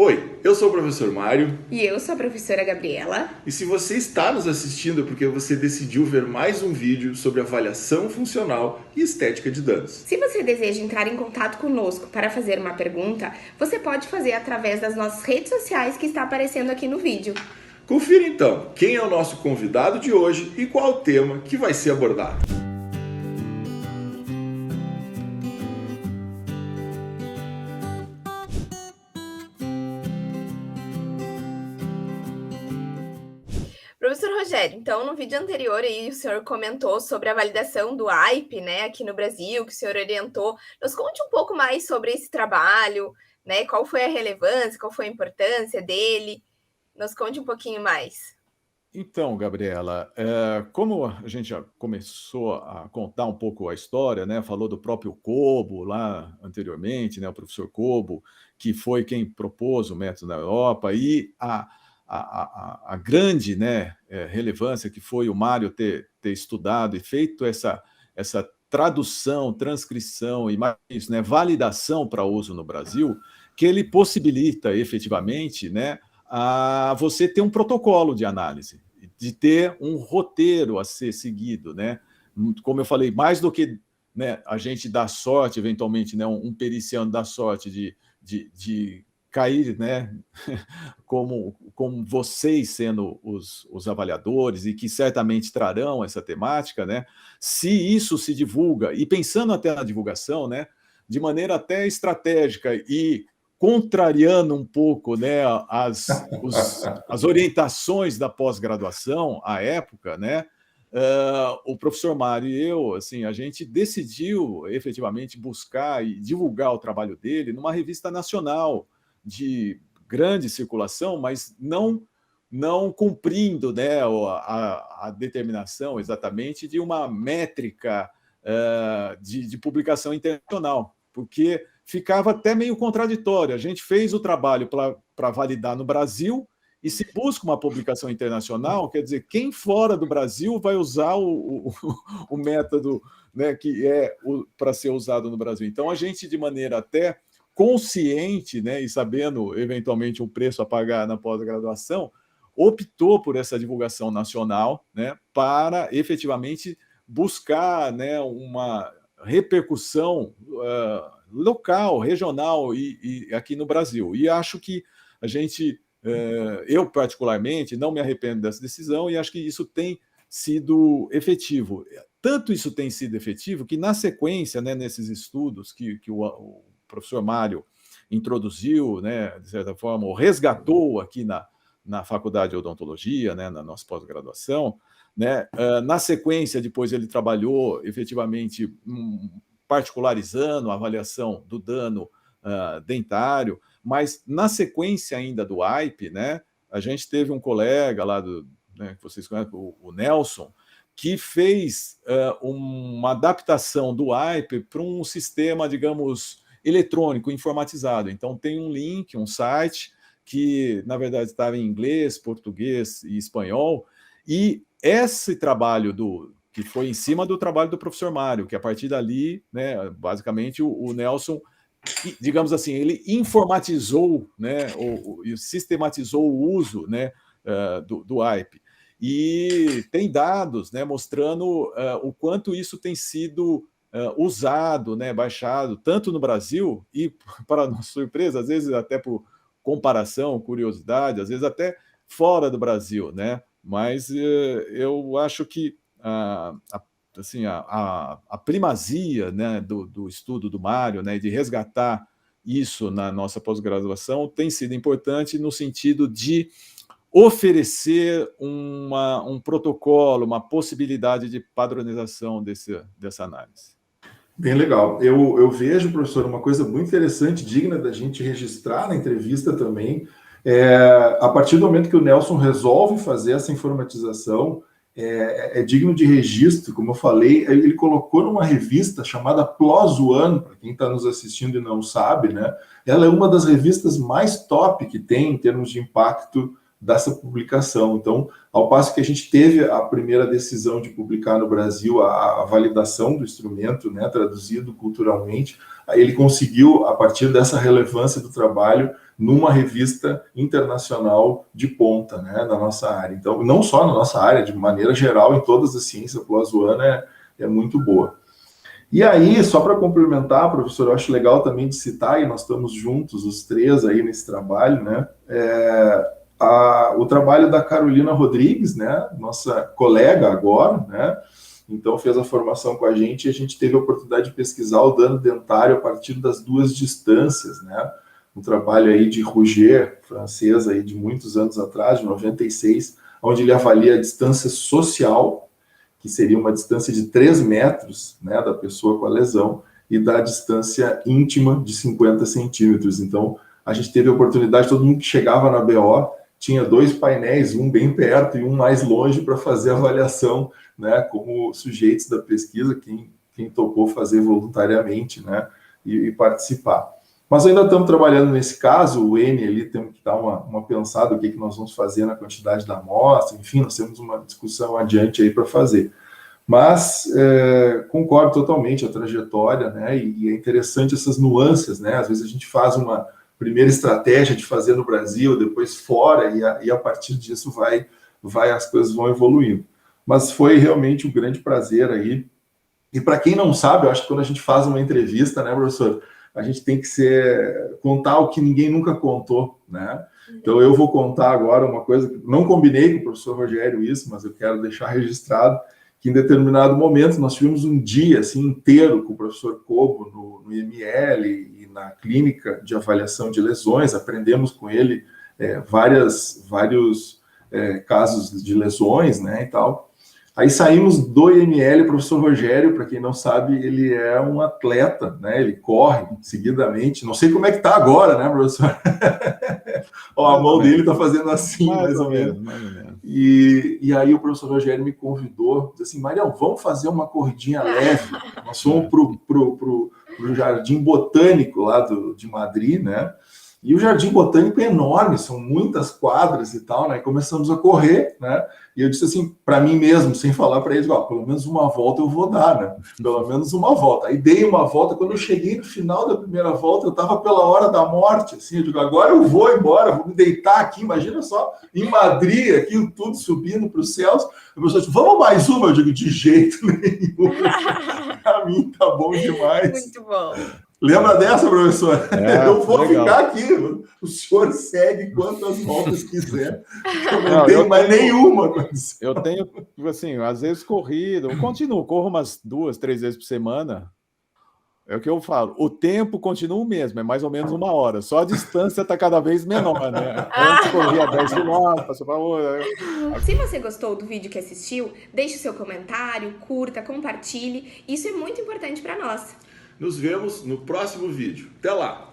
Oi, eu sou o professor Mário. E eu sou a professora Gabriela. E se você está nos assistindo é porque você decidiu ver mais um vídeo sobre avaliação funcional e estética de danos. Se você deseja entrar em contato conosco para fazer uma pergunta, você pode fazer através das nossas redes sociais que está aparecendo aqui no vídeo. Confira então quem é o nosso convidado de hoje e qual o tema que vai ser abordado. Professor Rogério, então no vídeo anterior aí o senhor comentou sobre a validação do AIP, né, aqui no Brasil, que o senhor orientou. Nos conte um pouco mais sobre esse trabalho, né, qual foi a relevância, qual foi a importância dele. Nos conte um pouquinho mais. Então, Gabriela, como a gente já começou a contar um pouco a história, né, falou do próprio Cobo lá anteriormente, né, o professor Cobo, que foi quem propôs o método na Europa, e a grande, né, relevância que foi o Mário ter estudado e feito essa tradução, transcrição e mais isso, né, validação para uso no Brasil, que ele possibilita efetivamente, né, a você ter um protocolo de análise, de ter um roteiro a ser seguido, né? Como eu falei, mais do que, né, a gente dá sorte, eventualmente, né, um periciano dá sorte de cair, né, como vocês sendo os avaliadores e que certamente trarão essa temática, né? Se isso se divulga, e pensando até na divulgação, né, de maneira até estratégica e contrariando um pouco, né, as orientações da pós-graduação à época, né, o professor Mário e eu, assim, a gente decidiu efetivamente buscar e divulgar o trabalho dele numa revista nacional de grande circulação, mas não cumprindo, né, a determinação exatamente de uma métrica de publicação internacional, porque ficava até meio contraditório. A gente fez o trabalho para validar no Brasil, e se busca uma publicação internacional, quer dizer, quem fora do Brasil vai usar o método, né, que é para ser usado no Brasil. Então, a gente, de maneira até consciente, né, e sabendo eventualmente um preço a pagar na pós-graduação, optou por essa divulgação nacional, né, para efetivamente buscar, né, uma repercussão local, regional e aqui no Brasil. E acho que a gente, eu particularmente, não me arrependo dessa decisão e acho que isso tem sido efetivo. Tanto isso tem sido efetivo que, na sequência, né, nesses estudos que o professor Mário introduziu, né, de certa forma, ou resgatou aqui na Faculdade de Odontologia, né, na nossa pós-graduação, né, na sequência, depois ele trabalhou efetivamente particularizando a avaliação do dano dentário, mas na sequência ainda do AIP, né, a gente teve um colega lá, né, que vocês conhecem, o Nelson, que fez uma adaptação do AIP para um sistema, digamos, eletrônico, informatizado. Então, tem um link, um site, que, na verdade, estava em inglês, português e espanhol, e esse trabalho que foi em cima do trabalho do professor Mário, que a partir dali, né, basicamente, o Nelson, digamos assim, ele informatizou, né, e sistematizou o uso, né, do AIP. E tem dados, né, mostrando o quanto isso tem sido usado, né, baixado, tanto no Brasil e, para nossa surpresa, às vezes até por comparação, curiosidade, às vezes até fora do Brasil, né? Mas eu acho que assim, a primazia, né, do estudo do Mário, né, de resgatar isso na nossa pós-graduação tem sido importante no sentido de oferecer um protocolo, uma possibilidade de padronização dessa análise. Bem legal. Eu vejo, professor, uma coisa muito interessante, digna da gente registrar na entrevista também. A partir do momento que o Nelson resolve fazer essa informatização, é digno de registro, como eu falei, ele colocou numa revista chamada PLOS ONE, para quem está nos assistindo e não sabe, né? Ela é uma das revistas mais top que tem em termos de impacto dessa publicação. Então, ao passo que a gente teve a primeira decisão de publicar no Brasil a validação do instrumento, né, traduzido culturalmente, aí ele conseguiu, a partir dessa relevância do trabalho, numa revista internacional de ponta, né, da nossa área. Então, não só na nossa área, de maneira geral, em todas as ciências, a PLOS ONE é muito boa. E aí, só para complementar, professor, eu acho legal também de citar, e nós estamos juntos, os três aí nesse trabalho, né, o trabalho da Carolina Rodrigues, né, nossa colega agora, né, então fez a formação com a gente e a gente teve a oportunidade de pesquisar o dano dentário a partir das duas distâncias, né, um trabalho aí de Rouget, francês aí de muitos anos atrás, de 96, onde ele avalia a distância social, que seria uma distância de 3 metros, né, da pessoa com a lesão, e da distância íntima de 50 centímetros. Então, a gente teve a oportunidade, todo mundo que chegava na BO tinha 2 painéis, um bem perto e um mais longe, para fazer a avaliação, né, como sujeitos da pesquisa, quem topou fazer voluntariamente, né, e participar. Mas ainda estamos trabalhando nesse caso, o N ali temos que dar uma pensada no que nós vamos fazer na quantidade da amostra, enfim, nós temos uma discussão adiante aí para fazer. Mas concordo totalmente a trajetória, né, e é interessante essas nuances, né, às vezes a gente faz uma primeira estratégia de fazer no Brasil, depois fora, e a partir disso as coisas vão evoluindo. Mas foi realmente um grande prazer aí. E para quem não sabe, eu acho que quando a gente faz uma entrevista, né, professor, a gente tem que contar o que ninguém nunca contou, né? Então eu vou contar agora uma coisa que não combinei com o professor Rogério isso, mas eu quero deixar registrado que em determinado momento nós tivemos um dia assim inteiro com o professor Cobo no IML e na clínica de avaliação de lesões, aprendemos com ele vários casos de lesões, né, e tal. Aí saímos do IML, o professor Rogério, para quem não sabe, ele é um atleta, né? Ele corre seguidamente. Não sei como é que está agora, né, professor? Ó, a mão dele está fazendo assim, mais ou menos. E aí o professor Rogério me convidou, disse assim, Marião, vamos fazer uma corridinha leve. Nós fomos pro Jardim Botânico lá de Madrid, né? E o Jardim Botânico é enorme, são muitas quadras e tal, né? E começamos a correr, né? E eu disse assim, para mim mesmo, sem falar para eles, ó, pelo menos uma volta eu vou dar, né? Pelo menos uma volta. Aí dei uma volta, quando eu cheguei no final da primeira volta, eu estava pela hora da morte, assim, eu digo, agora eu vou embora, vou me deitar aqui, imagina só, em Madrid, aquilo tudo subindo para os céus. O professor disse, vamos mais uma? Eu digo, de jeito nenhum. Para mim tá bom demais. Muito bom. Lembra dessa, professor? Eu vou ficar aqui. O senhor segue quantas voltas quiser. Eu não tenho mais nenhuma. Eu tenho, assim, às vezes corrido. Eu continuo, corro umas 2, 3 vezes por semana. É o que eu falo. O tempo continua o mesmo, é mais ou menos 1 hora. Só a distância está cada vez menor, né? Antes corria 10 quilômetros, passou para outra. Se você gostou do vídeo que assistiu, deixe o seu comentário, curta, compartilhe. Isso é muito importante para nós. Nos vemos no próximo vídeo. Até lá!